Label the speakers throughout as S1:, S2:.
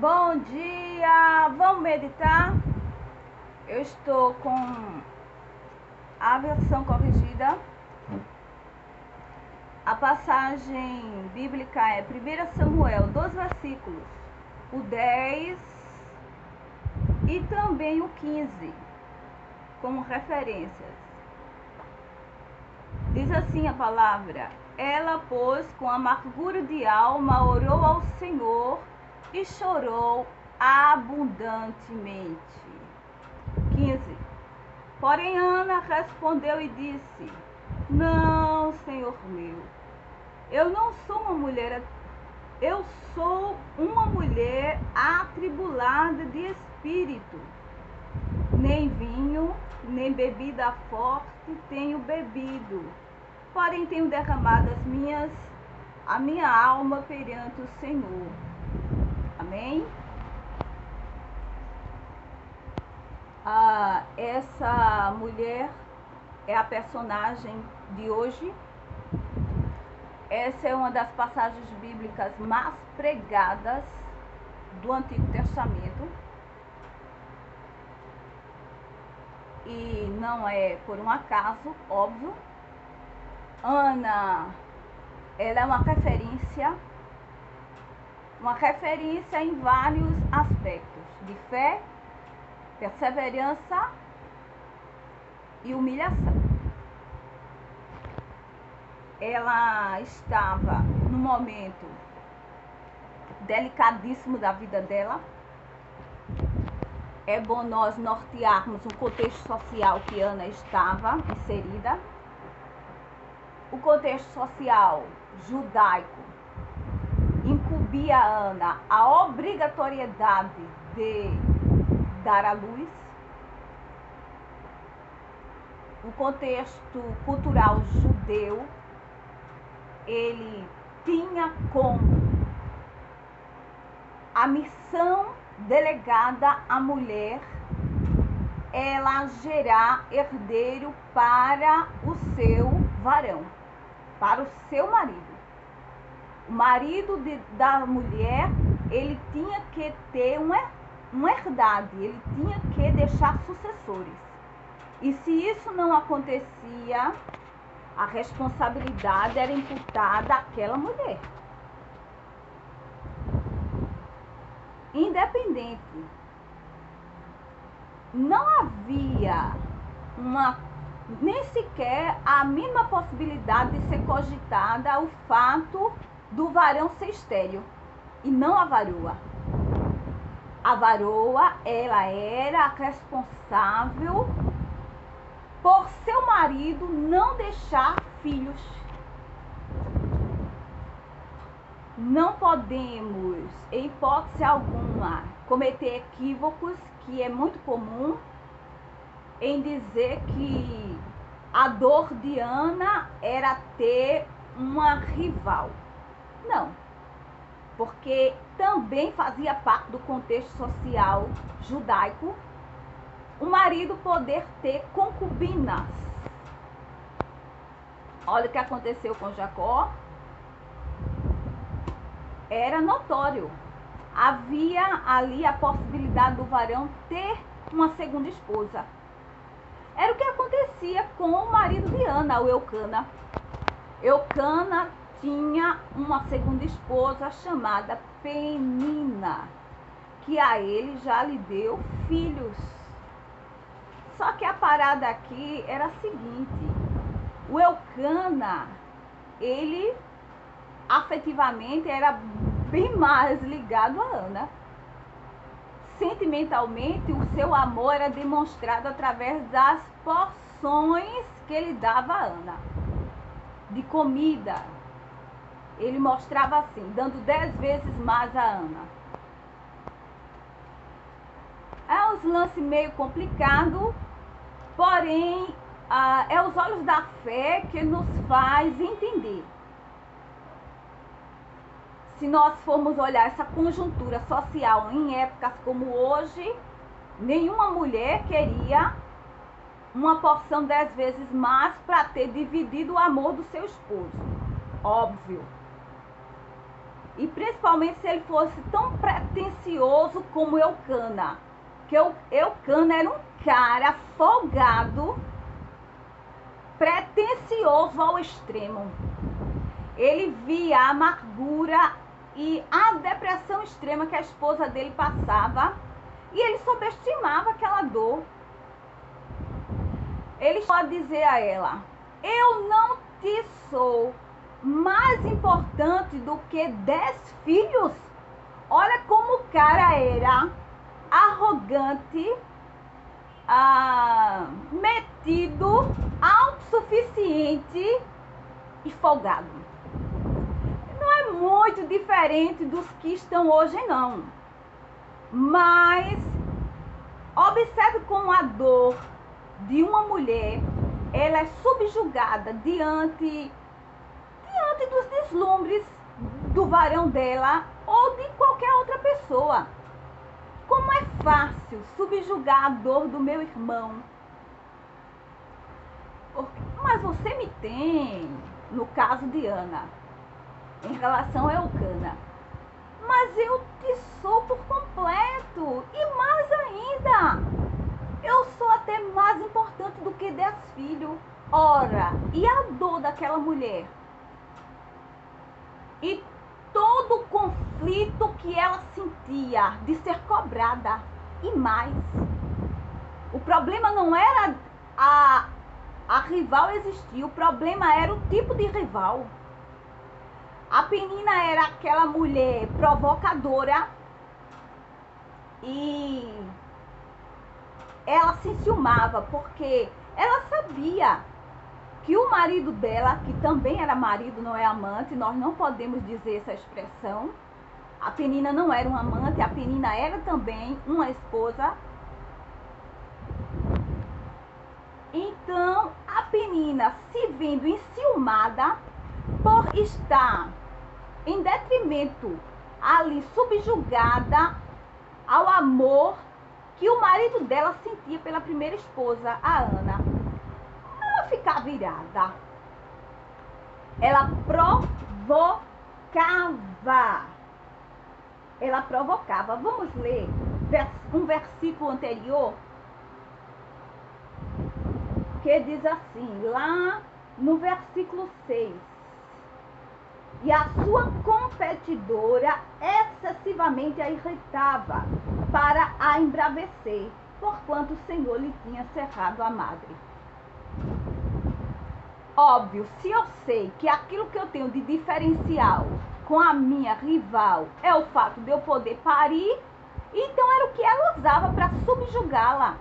S1: Bom dia! Vamos meditar? Eu estou com a versão corrigida. A passagem bíblica é 1 Samuel, 2 versículos, o 10 e também o 15, como referências. Diz assim a palavra: ela, pois, com amargura de alma, orou ao Senhor e chorou abundantemente. 15. Porém Ana respondeu e disse: não, Senhor meu, eu sou uma mulher atribulada de espírito. Nem vinho, nem bebida forte tenho bebido, porém tenho derramado a minha alma perante o Senhor. Amém? Essa mulher é a personagem de hoje. Essa é uma das passagens bíblicas mais pregadas do Antigo Testamento. E não é por um acaso, óbvio. Ana, ela é uma referência em vários aspectos, de fé, perseverança e humilhação. Ela estava num momento delicadíssimo da vida dela. É bom nós nortearmos o contexto social que Ana estava inserida. O contexto social judaico incumbia a Ana a obrigatoriedade de dar à luz. O contexto cultural judeu, ele tinha como a missão delegada à mulher ela gerar herdeiro para o seu varão, para o seu marido. O marido da mulher, ele tinha que ter uma herdade, ele tinha que deixar sucessores. E se isso não acontecia, a responsabilidade era imputada àquela mulher. Independente. Não havia nem sequer a mínima possibilidade de ser cogitada o fato do varão ser estéril e não a varoa. A varoa, ela era responsável por seu marido não deixar filhos. Não podemos, em hipótese alguma, cometer equívocos, que é muito comum, em dizer que a dor de Ana era ter uma rival. Não, porque também fazia parte do contexto social judaico o marido poder ter concubinas. Olha o que aconteceu com Jacó. Era notório. Havia ali a possibilidade do varão ter uma segunda esposa. Era o que acontecia com o marido de Ana, o Eucana. Eucana tinha uma segunda esposa chamada Penina, que a ele já lhe deu filhos. Só que a parada aqui era a seguinte: o Eucana, ele afetivamente era bem mais ligado a Ana. Sentimentalmente, o seu amor era demonstrado através das porções que ele dava a Ana de comida. Ele mostrava assim, dando 10 vezes mais a Ana. É um lance meio complicado, porém é os olhos da fé que nos faz entender. Se nós formos olhar essa conjuntura social em épocas como hoje, nenhuma mulher queria uma porção 10 vezes mais para ter dividido o amor do seu esposo. Óbvio. E principalmente se ele fosse tão pretensioso pretencioso como Eucana. Que Eucana era um cara folgado, pretencioso ao extremo. Ele via a amargura e a depressão extrema que a esposa dele passava e ele subestimava aquela dor. Ele pode dizer a ela: eu não te sou mais importante do que 10 filhos. Olha como o cara era arrogante, metido, autossuficiente e folgado. Não é muito diferente dos que estão hoje, não. Mas observe como a dor de uma mulher, ela é subjugada diante dos deslumbres do varão dela ou de qualquer outra pessoa. Como é fácil subjugar a dor do meu irmão. Mas você me tem, no caso de Ana, em relação a Eucana. Mas eu te sou por completo. E mais ainda, eu sou até mais importante do que 10 filhos. Ora, e a dor daquela mulher? E todo o conflito que ela sentia de ser cobrada. E mais, o problema não era a rival existir, o problema era o tipo de rival. A Penina era aquela mulher provocadora e ela se enciumava porque ela sabia que o marido dela, que também era marido, não é amante, nós não podemos dizer essa expressão. A Penina não era um amante, a Penina era também uma esposa. Então, a Penina, se vendo enciumada por estar em detrimento ali subjugada ao amor que o marido dela sentia pela primeira esposa, a Ana, ela ficava irada. Ela provocava. Ela provocava. Vamos ler um versículo anterior que diz assim, lá no versículo 6. E a sua competidora excessivamente a irritava para a embravecer, porquanto o Senhor lhe tinha cerrado a madre. Óbvio, se eu sei que aquilo que eu tenho de diferencial com a minha rival é o fato de eu poder parir, então era o que ela usava para subjugá-la.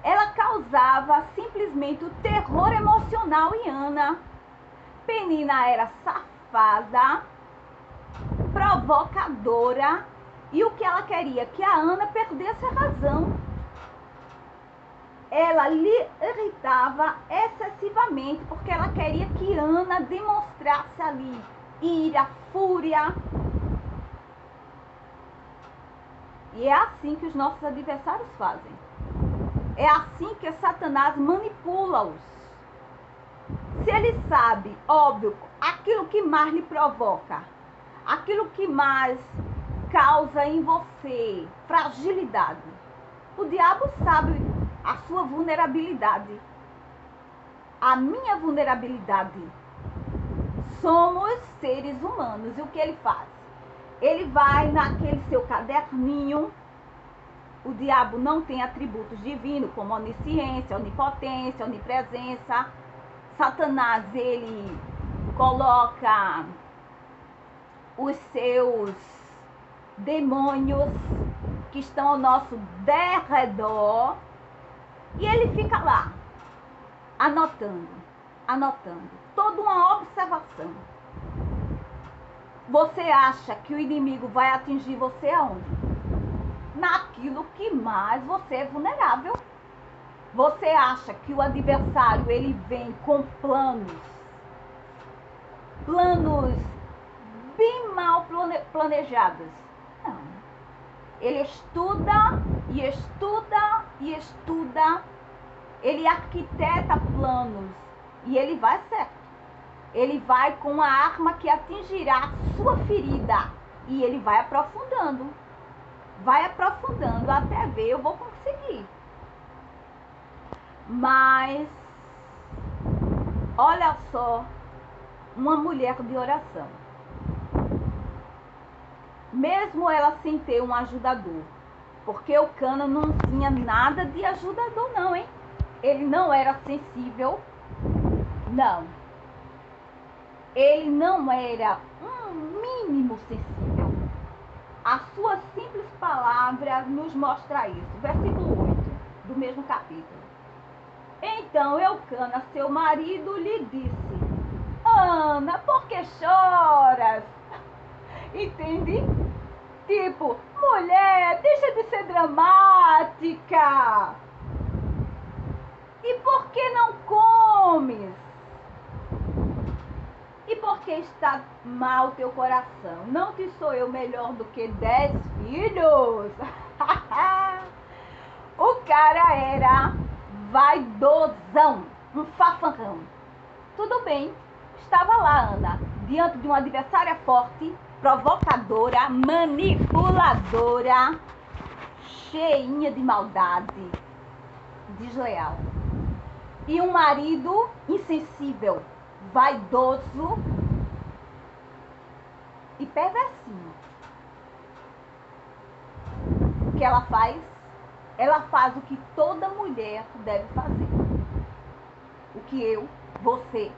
S1: Ela causava simplesmente o terror emocional em Ana. Penina era safada, provocadora, e o que ela queria? Que a Ana perdesse a razão. Ela lhe irritava excessivamente, porque ela queria que Ana demonstrasse ali ira, fúria. E é assim que os nossos adversários fazem. É assim que Satanás manipula-os. Se ele sabe, óbvio, aquilo que mais lhe provoca, aquilo que mais causa em você fragilidade, o diabo sabe a sua vulnerabilidade, a minha vulnerabilidade. Somos seres humanos. E o que ele faz? Ele vai naquele seu caderninho. O diabo não tem atributos divinos como onisciência, onipotência, onipresença. Satanás, ele coloca os seus demônios que estão ao nosso derredor e ele fica lá, anotando, toda uma observação. Você acha que o inimigo vai atingir você aonde? Naquilo que mais você é vulnerável. Você acha que o adversário, ele vem com planos bem mal planejados? Não. Ele estuda e estuda e estuda. Ele arquiteta planos e ele vai certo. Ele vai com a arma que atingirá a sua ferida e ele vai aprofundando. vai aprofundando até ver, eu vou conseguir. Mas, olha só, uma mulher de oração. Mesmo ela sem ter um ajudador, porque Eucana não tinha nada de ajudador não, hein? Ele não era sensível, não. Ele não era um mínimo sensível. A sua simples palavra nos mostra isso. Versículo 8 do mesmo capítulo. Então Eucana, seu marido, lhe disse: Ana, por que choras? Entende? Tipo, mulher, deixa de ser dramática. E por que não comes? E por que está mal teu coração? Não te sou eu melhor do que 10 filhos? O cara era vaidosão, um fafarrão. Tudo bem, estava lá Ana, diante de uma adversária forte, provocadora, manipuladora, cheinha de maldade, desleal. E um marido insensível, vaidoso e perversinho. O que ela faz? Ela faz o que toda mulher deve fazer. O que eu, você.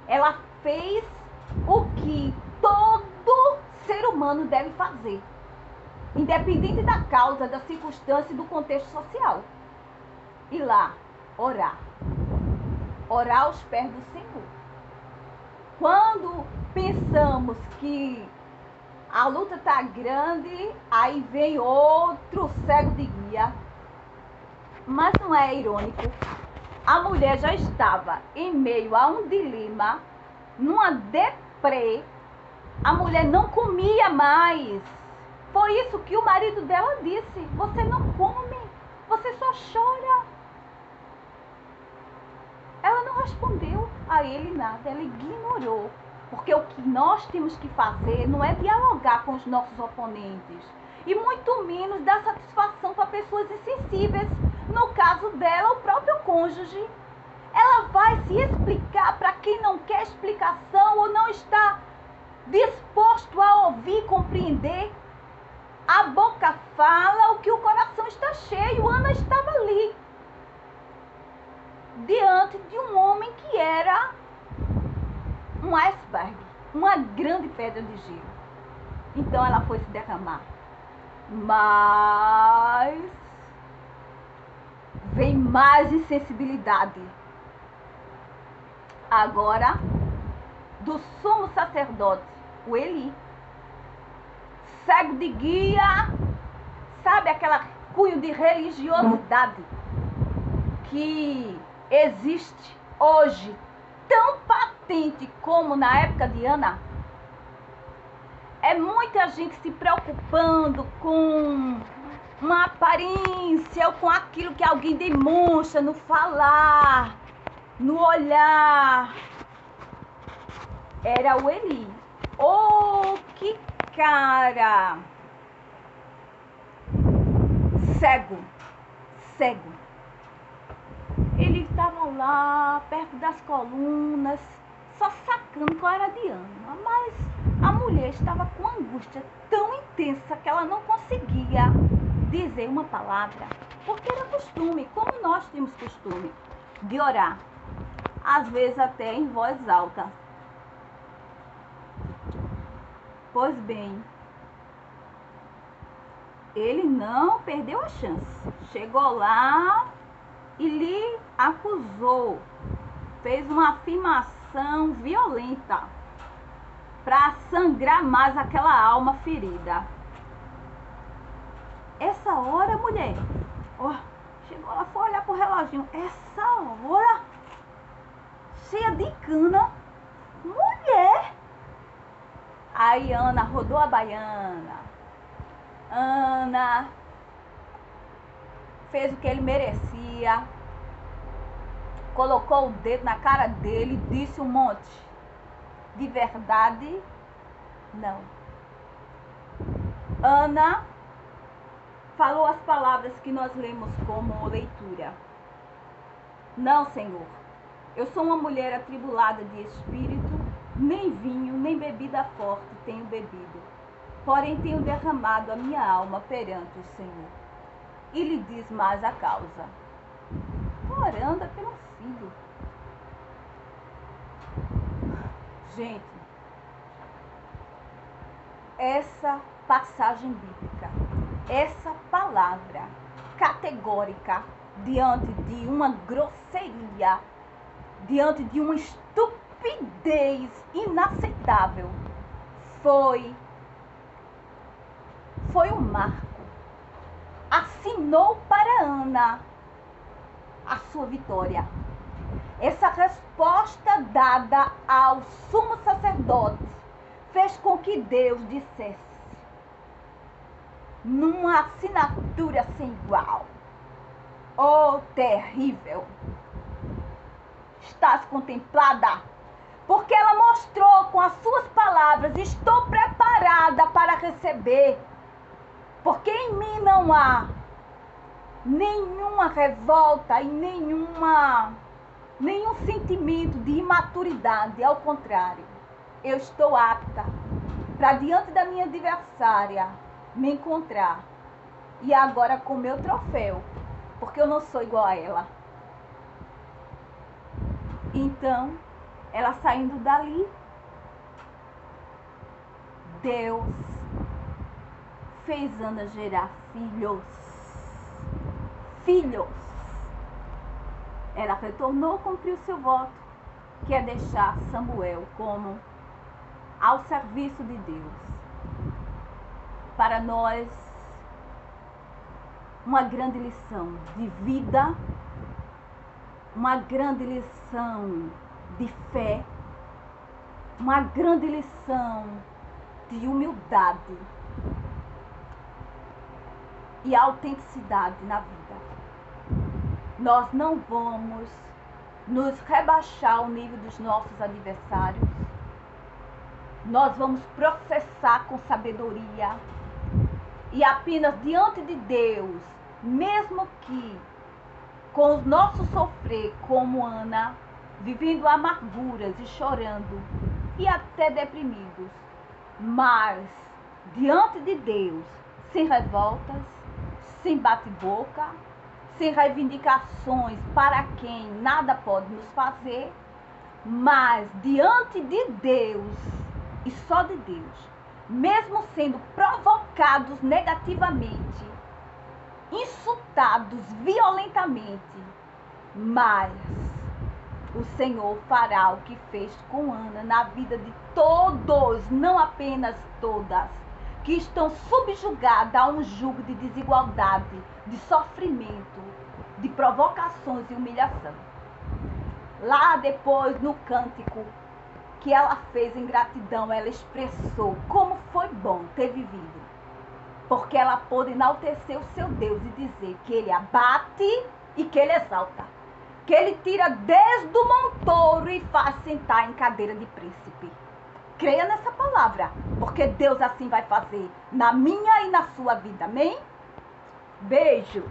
S1: Ela fez o que todo ser humano deve fazer. Independente da causa, da circunstância e do contexto social. Ir lá, orar. Orar aos pés do Senhor. Quando pensamos que a luta está grande, aí vem outro cego de guia. Mas não é irônico? A mulher já estava em meio a um dilema, numa deprê. A mulher não comia mais. Foi isso que o marido dela disse: você não come, você só chora. Ela não respondeu a ele nada, ela ignorou. Porque o que nós temos que fazer não é dialogar com os nossos oponentes. E muito menos dar satisfação para pessoas insensíveis. No caso dela, o próprio cônjuge. Ela vai se explicar para quem não quer explicação ou não está disposto a ouvir e compreender. A boca fala o que o coração está cheio. Ana estava ali, diante de um homem que era um iceberg, uma grande pedra de gelo. Então ela foi se derramar. Mas vem mais insensibilidade. Agora, do sumo sacerdote, o Eli, cego de guia, sabe aquela cunho de religiosidade que existe hoje, tão patente como na época de Ana? É muita gente se preocupando com uma aparência ou com aquilo que alguém demonstra no falar, no olhar. Era o Eli. Oh, que cara! Cego. Ele estava lá, perto das colunas, só sacando qual era de Ana. Mas a mulher estava com angústia tão intensa que ela não conseguia dizer uma palavra. Porque era costume, como nós temos costume, de orar. Às vezes até em voz alta. Pois bem, ele não perdeu a chance. Chegou lá e lhe acusou. Fez uma afirmação violenta para sangrar mais aquela alma ferida. Essa hora, mulher, chegou lá, foi olhar pro reloginho. Essa hora, cheia de cana, mulher. Aí Ana rodou a baiana. Ana fez o que ele merecia. Colocou o dedo na cara dele e disse um monte. De verdade, não. Ana falou as palavras que nós lemos como leitura. Não, Senhor, eu sou uma mulher atribulada de espírito, nem vinho, nem bebida forte tenho bebido, porém tenho derramado a minha alma perante o Senhor. E lhe diz mais a causa. Orando pelo filho. Gente, essa passagem bíblica, essa palavra categórica diante de uma grosseria, diante de uma estupidez inaceitável, foi um marco. Assinou para Ana a sua vitória. Essa resposta dada ao sumo sacerdote fez com que Deus dissesse, numa assinatura sem igual: oh, terrível, estás contemplada, porque ela mostrou com as suas palavras: estou preparada para receber, porque em mim não há nenhuma revolta e nenhum sentimento de imaturidade. Ao contrário, eu estou apta para, diante da minha adversária, me encontrar e agora com meu troféu, porque eu não sou igual a ela. Então, ela saindo dali, Deus fez Ana gerar filhos. Ela retornou, cumpriu seu voto, que é deixar Samuel como ao serviço de Deus. Para nós, uma grande lição de vida, uma grande lição de fé, uma grande lição de humildade e autenticidade na vida. Nós não vamos nos rebaixar ao nível dos nossos adversários. Nós vamos processar com sabedoria e apenas diante de Deus, mesmo que com o nosso sofrer, como Ana, vivendo amarguras e chorando e até deprimidos, mas diante de Deus, sem revoltas, sem bate-boca, sem reivindicações para quem nada pode nos fazer, mas diante de Deus e só de Deus, mesmo sendo provocados negativamente, insultados violentamente, mas o Senhor fará o que fez com Ana na vida de todos, não apenas todas, que estão subjugadas a um jugo de desigualdade, de sofrimento, de provocações e humilhação. Lá depois, no cântico que ela fez em gratidão, ela expressou como foi bom ter vivido, porque ela pôde enaltecer o seu Deus e dizer que Ele abate e que Ele exalta, que Ele tira desde o montouro e faz sentar em cadeira de príncipe. Creia nessa palavra, porque Deus assim vai fazer na minha e na sua vida. Amém? Beijo!